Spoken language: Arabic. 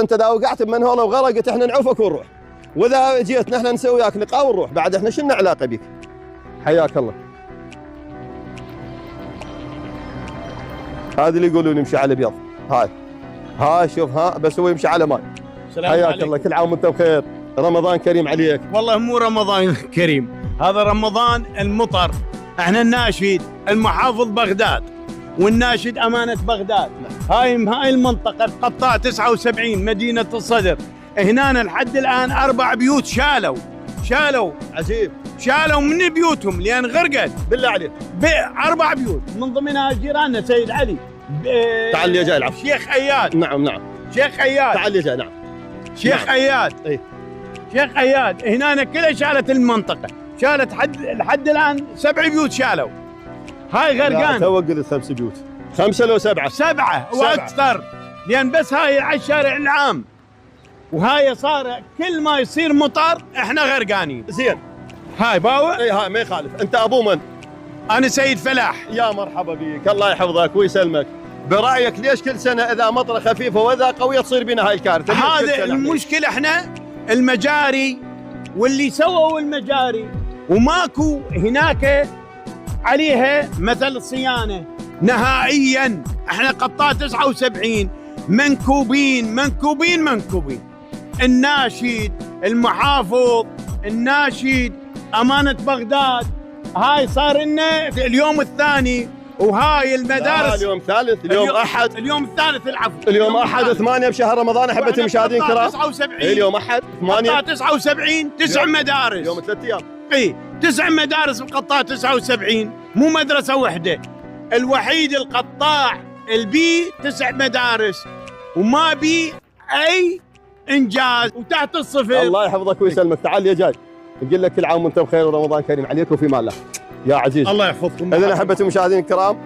انت اذا وقعت بمنهوله وغرقت احنا نعوفك ونروح، واذا جيت نحن نسوي وياك لقاء ونروح، بعد احنا شنو علاقه بك؟ حياك الله. هذا اللي يقولون يمشي على بيض. هاي شوف، بس هو يمشي على ماي. حياك الله، كل عام وانت بخير، رمضان كريم عليك. والله مو رمضان كريم، هذا رمضان المطر. احنا الناشد المحافظ بغداد والناشد امانه بغداد. هاي المنطقه القطاع 79 مدينه الصدر، هنا لحد الان 4 بيوت شالوا عجيب، شالوا من بيوتهم لان غرقت. بالله عليك 4 بيوت من ضمنها جيراننا سيد علي. تعال يا جاي العفو. شيخ اياد. نعم شيخ اياد. تعال يا جاي. نعم شيخ اياد. اي شيخ اياد هنا كلها شالت المنطقه، شالت لحد الان 7 بيوت شالوا. هاي غرقان. تو قلت 5 بيوت، 5 لو 7؟ 7 واكثر، لان بس هاي على الشارع العام، وهاي صار كل ما يصير مطر احنا غرقانين. زين، هاي باوع. اي هاي ما يخالف. انت ابو من؟ انا سيد فلاح. يا مرحبا بك، الله يحفظك ويسلمك. برايك ليش كل سنه اذا مطره خفيفه واذا قويه تصير بنا هاي الكارثه؟ هذا المشكله، احنا المجاري واللي سووا المجاري وماكو هناك عليها مثل صيانه نهائيا. احنا قطاع 79 منكوبين. الناشد المحافظ الناشد امانه بغداد، هاي صار لنا اليوم الثاني، وهاي المدارس اليوم ثالث، اليوم احد، اليوم الثالث العفو، اليوم احد 8 بشهر رمضان. احبه المشاهدين الكرام، 79 اليوم احد 8 79 9 مدارس. يوم 3 ايام. اي 9 مدارس بقطاع 79، مو مدرسه واحده، الوحيد القطاع البي 9 مدارس وما بي اي انجاز وتحت الصفر. الله يحفظك ويسلمك. تعال يا جاي، نقول لك كل عام وانت بخير ورمضان كريم عليك وفي مال الله يا عزيز. الله يحفظكم. اذا احبه المشاهدين الكرام،